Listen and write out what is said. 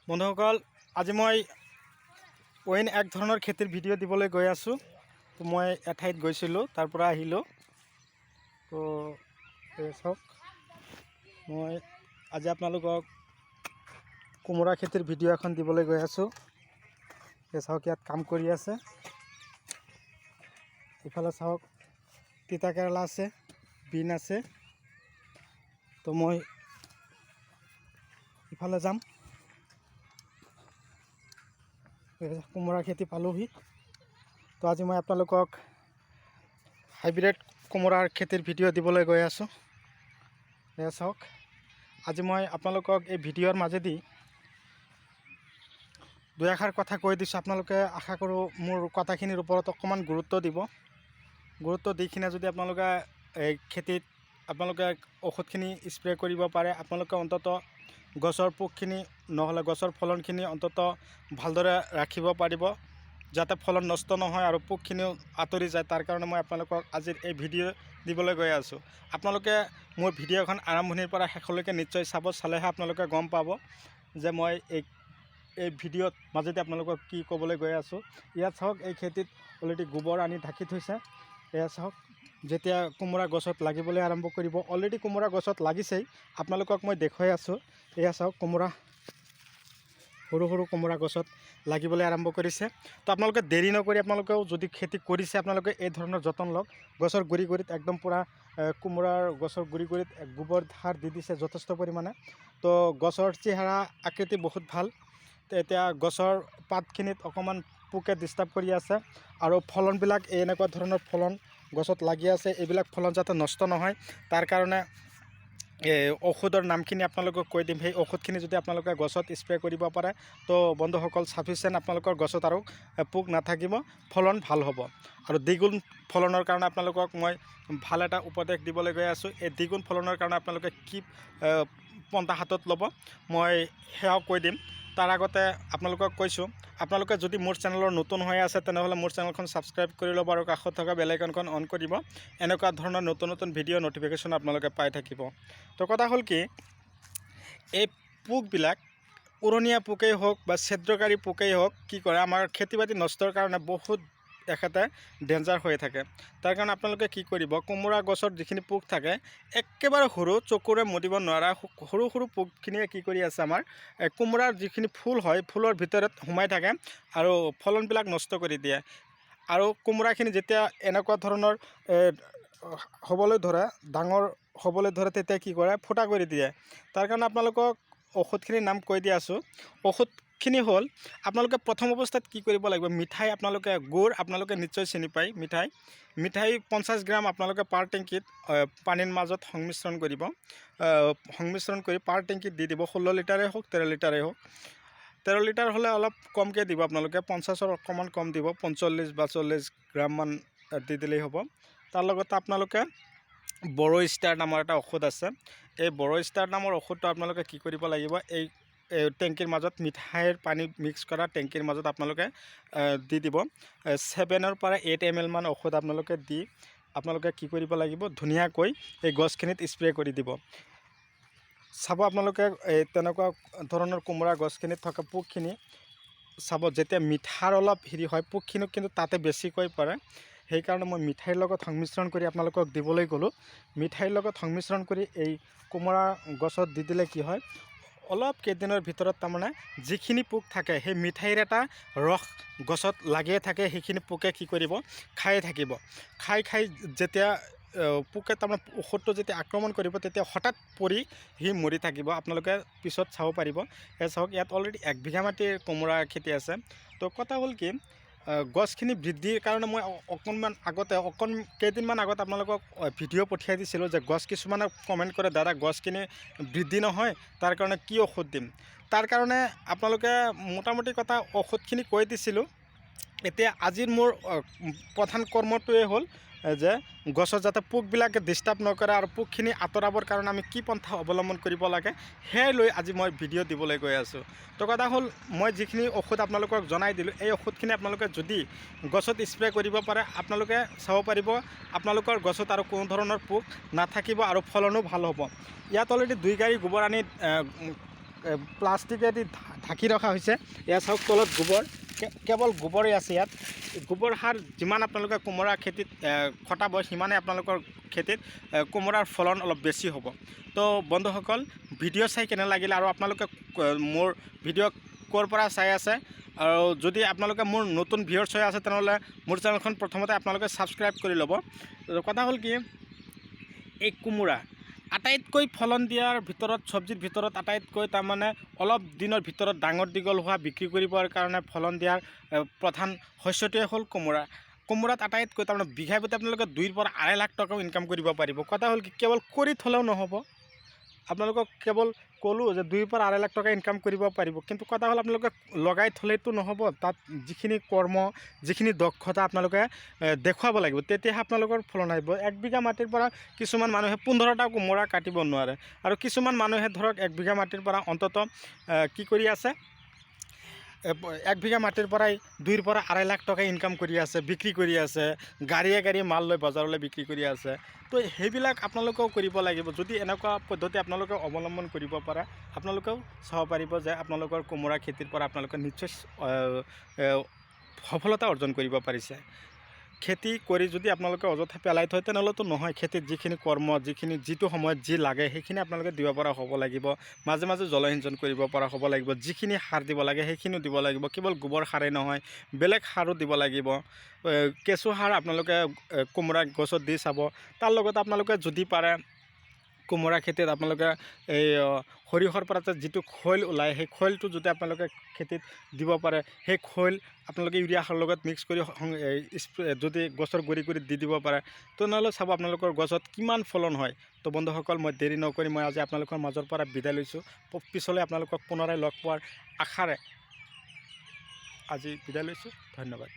বন্ধুসকল, আজি মই অইন এক ধৰণৰ খেতিৰ ভিডিঅ' দিবলৈ গৈ আছোঁ। তো মই এঠাইত গৈছিলোঁ, তাৰ পৰা আহিলোঁ। তো চাওক, মই আজি আপোনালোকক কোমোৰা খেতিৰ ভিডিঅ' এখন দিবলৈ গৈ আছোঁ। চাওক, ইয়াত কাম কৰি আছে। ইফালে চাওক, তিতা কেৰেলা আছে, বিন আছে। তো মই ইফালে যাম। কোমোৰা খেতি পালোহি। তো আজি মই আপোনালোকক হাইব্ৰিড কোমোৰাৰ খেতিৰ ভিডিঅ' দিবলৈ গৈ আছোঁ। এয়া চাওক, আজি মই আপোনালোকক এই ভিডিঅ'ৰ মাজেদি দুই এষাৰ কথা কৈ দিছোঁ। আপোনালোকে আশা কৰোঁ মোৰ কথাখিনিৰ ওপৰত অকণমান গুৰুত্ব দিব। গুৰুত্ব দি কিনে যদি আপোনালোকে এই খেতিত আপোনালোকে ঔষধখিনি স্প্ৰে কৰিব পাৰে, আপোনালোকে অন্ততঃ গছৰ পোকখিনি নহ'লে গছৰ ফলনখিনি অন্ততঃ ভালদৰে ৰাখিব পাৰিব, যাতে ফলন নষ্ট নহয় আৰু পোকখিনিও আঁতৰি যায়। তাৰ কাৰণে মই আপোনালোকক আজিৰ এই ভিডিঅ' দিবলৈ গৈ আছোঁ। আপোনালোকে মোৰ ভিডিঅ'খন আৰম্ভণিৰ পৰা শেষলৈকে নিশ্চয় চাব। চালেহে আপোনালোকে গম পাব যে মই এই ভিডিঅ'ত মাজতে আপোনালোকক কি ক'বলৈ গৈ আছোঁ। ইয়াত চাওক, এই খেতিত অলৰেডি গোবৰ আনি ঢাকি থৈছে। এয়া চাওক, যেতিয়া কোমোৰা গছত লাগিবলৈ আৰম্ভ কৰিব, অলৰেডি কোমোৰা গছত লাগিছেই, আপোনালোকক মই দেখুৱাই আছোঁ। এয়া চাওক, কোমোৰা সৰু সৰু কোমোৰা গছত লাগিবলৈ আৰম্ভ কৰিছে। তো আপোনালোকে দেৰি নকৰি, আপোনালোকেও যদি খেতি কৰিছে, আপোনালোকে এই ধৰণৰ যতন লওক। গছৰ গুৰি গুৰিত একদম পূৰা কোমোৰাৰ গছৰ গুৰি গুৰিত গোবৰ সাৰ দি দিছে যথেষ্ট পৰিমাণে। তো গছৰ চেহেৰা আকৃতি বহুত ভাল। এতিয়া গছৰ পাতখিনিত অকণমান পোকে ডিষ্টাৰ্ব কৰি আছে আৰু ফলনবিলাক এনেকুৱা ধৰণৰ ফলন গছত লাগি আছে। এইবিলাক ফলন যাতে নষ্ট নহয়, তাৰ কাৰণে ঔষধৰ নামখিনি আপোনালোকক কৈ দিম। সেই ঔষধখিনি যদি আপোনালোকে গছত স্প্ৰে কৰিব পাৰে, তো বন্ধুসকল চাফিচিয়েণ্ট আপোনালোকৰ গছত আৰু পোক নাথাকিব, ফলন ভাল হ'ব। আৰু দ্বিগুণ ফলনৰ কাৰণে আপোনালোকক মই ভাল এটা উপদেশ দিবলৈ গৈ আছোঁ। এই দ্বিগুণ ফলনৰ কাৰণে আপোনালোকে কি পন্থা হাতত ল'ব, মই সেয়াও কৈ দিম। তাৰ আগতে আপোনালোকক কৈছোঁ, আপোনালোকে যদি মোৰ চেনেলৰ নতুন হৈ আছে, তেনেহ'লে মোৰ চেনেলখন ছাবস্ক্ৰাইব কৰি ল'ব আৰু কাষত থকা বেল আইকনখন অন কৰিব। এনেকুৱা ধৰণৰ নতুন নতুন ভিডিঅ' নটিফিকেশ্যন আপোনালোকে পাই থাকিব। তো কথা হ'ল কি, এই পোকবিলাক উৰণীয়া পোকেই হওক বা ছিদ্ৰকাৰী পোকেই হওক, কি কৰে, আমাৰ খেতি বাতি নষ্টৰ কাৰণে বহুত এখেতে ডেঞ্জাৰ হৈ থাকে। তাৰ কাৰণে আপোনালোকে কি কৰিব, কোমোৰা গছৰ যিখিনি পোক থাকে, একেবাৰে সৰু, চকুৰে মুদিব নোৱাৰা সৰু সৰু পোকখিনিয়ে কি কৰি আছে, আমাৰ কোমোৰাৰ যিখিনি ফুল হয়, ফুলৰ ভিতৰত সোমাই থাকে আৰু ফলনবিলাক নষ্ট কৰি দিয়ে। আৰু কোমোৰাখিনি যেতিয়া এনেকুৱা ধৰণৰ হ'বলৈ ধৰে, ডাঙৰ হ'বলৈ ধৰে, তেতিয়া কি কৰে, ফুটা কৰি দিয়ে। তাৰ কাৰণে আপোনালোকক ঔষধখিনিৰ নাম কৈ দি আছোঁ। ঔষধখিনি হ'ল, আপোনালোকে প্ৰথম অৱস্থাত কি কৰিব লাগিব, মিঠাই, আপোনালোকে গুড় আপোনালোকে নিশ্চয় চিনি পায়। মিঠাই 50 গ্ৰাম আপোনালোকে পাৰ টেংকিত পানীৰ মাজত সংমিশ্ৰণ কৰিব। সংমিশ্ৰণ কৰি পাৰ টেংকিত দি দিব। 16 লিটাৰেই হওক, 13 লিটাৰেই হওক। 13 লিটাৰ হ'লে অলপ কমকৈ দিব আপোনালোকে, 50ৰ অকণমান কম দিব, 45 বা 40 গ্ৰামমান দি দিলেই হ'ব। তাৰ লগতে আপোনালোকে বড়ো ষ্টাৰ নামৰ এটা ঔষধ আছে। এই বড়ো ষ্টাৰ নামৰ ঔষধটো আপোনালোকে কি কৰিব লাগিব, এই টেংকিৰ মাজত মিঠাইৰ পানী মিক্স কৰা টেংকিৰ মাজত আপোনালোকে দি দিব। 7 পৰা 8 ml মান ঔষধ আপোনালোকে দি আপোনালোকে কি কৰিব লাগিব, ধুনীয়াকৈ এই গছখিনিত স্প্ৰে কৰি দিব। চাব, আপোনালোকে এই তেনেকুৱা ধৰণৰ কোমোৰা গছখিনিত থকা পোকখিনি চাব, যেতিয়া মিঠাৰ অলপ হেৰি হয়, পোকখিনি কিন্তু তাতে বেছিকৈ পৰে। সেইকাৰণে মই মিঠাইৰ লগত সংমিশ্ৰণ কৰি আপোনালোকক দিবলৈ গ'লোঁ। মিঠাইৰ লগত সংমিশ্ৰণ কৰি এই কোমোৰা গছত দি দিলে কি হয়, অলপ কেইদিনৰ ভিতৰত তাৰমানে যিখিনি পোক থাকে, সেই মিঠাইৰ এটা ৰস গছত লাগিয়ে থাকে, সেইখিনি পোকে কি কৰিব, খায়ে থাকিব। খাই যেতিয়া পোকে তাৰমানে ঔষধটো যেতিয়া আক্ৰমণ কৰিব, তেতিয়া হঠাৎ পৰি সি মৰি থাকিব। আপোনালোকে পিছত চাব পাৰিব। এই চাওক, ইয়াত অলৰেডি 1 বিঘা মাটিৰ কোমোৰা খেতি আছে। তো কথা হ'ল কি, গছখিনি বৃদ্ধিৰ কাৰণে মই কেইদিনমান আগত আপোনালোকক ভিডিঅ' পঠিয়াই দিছিলোঁ যে গছ কিছুমানে কমেণ্ট কৰে, দাদা গছখিনি বৃদ্ধি নহয়, তাৰ কাৰণে কি ঔষধ দিম। তাৰ কাৰণে আপোনালোকে মোটামুটি কথা ঔষধখিনি কৈ দিছিলোঁ। এতিয়া আজিৰ মোৰ প্ৰধান কৰ্মটোৱে হ'ল যে গছত যাতে পোকবিলাকে ডিষ্টাৰ্ব নকৰে আৰু পোকখিনি আঁতৰাবৰ কাৰণে আমি কি পন্থা অৱলম্বন কৰিব লাগে, সেয়াই লৈ আজি মই ভিডিঅ' দিবলৈ গৈ আছোঁ। তো কথা হ'ল, মই যিখিনি ঔষধ আপোনালোকক জনাই দিলোঁ, এই ঔষধখিনি আপোনালোকে যদি গছত স্প্ৰে কৰিব পাৰে, আপোনালোকে চাব পাৰিব আপোনালোকৰ গছত আৰু কোনো ধৰণৰ পোক নাথাকিব আৰু ফলনো ভাল হ'ব। ইয়াত অলৰেডি 2 গাড়ী গোবৰ আনি প্লাষ্টিকেদি ঢাকি ৰখা হৈছে। এয়া চাওক তলত গোবৰ, কেৱল গোবৰেই আছে ইয়াত। গোবৰ সাৰ যিমান আপোনালোকে কোমোৰা খেতিত খটাব সিমানে আপোনালোকৰ খেতিত কোমোৰাৰ ফলন অলপ বেছি হ'ব। তো বন্ধুসকল ভিডিঅ' চাই কেনে লাগিলে আৰু আপোনালোকে মোৰ ভিডিঅ' ক'ৰ পৰা চাই আছে আৰু যদি আপোনালোকে মোৰ নতুন ভিউৱাৰ্ছ হৈ আছে তেনেহ'লে মোৰ চেনেলখন প্ৰথমতে আপোনালোকে ছাবস্ক্ৰাইব কৰি ল'ব। কথা হ'ল কি, এই কোমোৰা আটাইতকৈ ফলন দিয়াৰ ভিতৰত চব্জিৰ ভিতৰত আটাইতকৈ তাৰমানে অলপ দিনৰ ভিতৰত ডাঙৰ দীঘল হোৱা বিক্ৰী কৰিবৰ কাৰণে ফলন দিয়াৰ প্ৰধান শস্যটোৱে হ'ল কোমোৰা। কোমোৰাত আটাইতকৈ তাৰমানে বিঘাই প্ৰতি আপোনালোকে 2 পৰা 2.5 লাখ টকাও ইনকাম কৰিব পাৰিব। কথা হ'ল কি, কেৱল কৰি থ'লেও নহ'ব, আপোনালোকক কেৱল ক'লোঁ যে 2 পৰা 2.5 লাখ টকা ইনকাম কৰিব পাৰিব, কিন্তু কথা হ'ল আপোনালোকে লগাই থ'লেতো নহ'ব, তাত যিখিনি কৰ্ম যিখিনি দক্ষতা আপোনালোকে দেখুৱাব লাগিব, তেতিয়াহে আপোনালোকৰ ফলন আহিব। 1 বিঘা মাটিৰ পৰা কিছুমান মানুহে 15টা কোমোৰা কাটিব নোৱাৰে, আৰু কিছুমান মানুহে ধৰক 1 বিঘা মাটিৰ পৰা অন্ততঃ কি কৰি আছে, 1 বিঘা মাটিৰ পৰাই 2 পৰা 2.5 লাখ টকা ইনকাম কৰি আছে, বিক্ৰী কৰি আছে, গাড়ীয়ে মাল লৈ বজাৰলৈ বিক্ৰী কৰি আছে। তো সেইবিলাক আপোনালোকেও কৰিব লাগিব। যদি এনেকুৱা পদ্ধতি আপোনালোকে অৱলম্বন কৰিব পাৰে, আপোনালোকেও চাব পাৰিব যে আপোনালোকৰ কোমোৰা খেতিৰ পৰা আপোনালোকে নিশ্চয় সফলতা অৰ্জন কৰিব পাৰিছে। খেতি কৰি যদি আপোনালোকে অযথা পেলাই থয় তেনেহ'লেতো নহয়। খেতিত যিখিনি কৰ্ম, যিটো সময়ত যি লাগে সেইখিনি আপোনালোকে দিব পৰা হ'ব লাগিব। মাজে মাজে জলসিঞ্চন কৰিব পৰা হ'ব লাগিব। যিখিনি সাৰ দিব লাগে সেইখিনিও দিব লাগিব। কেৱল গোবৰ সাৰেই নহয়, বেলেগ সাৰো দিব লাগিব। কেঁচু সাৰ আপোনালোকে কোমোৰা গছত দি চাব। তাৰ লগতে আপোনালোকে যদি পাৰে কোমোৰা খেতিত আপোনালোকে এই সৰিয়হৰ পৰা যিটো খৈল ওলায়, সেই খৈলটো যদি আপোনালোকে খেতিত দিব পাৰে, সেই খৈল আপোনালোকে ইউৰিয়া সাৰৰ লগত মিক্স কৰি যদি গছৰ গুৰি দি দিব পাৰে, তেনেহ'লে চাব আপোনালোকৰ গছত কিমান ফলন হয়। তো বন্ধুসকল মই দেৰি নকৰি মই আজি আপোনালোকৰ মাজৰ পৰা বিদায় লৈছোঁ। পিছলৈ আপোনালোকক পুনৰাই লগ পোৱাৰ আশাৰে আজি বিদায় লৈছোঁ। ধন্যবাদ।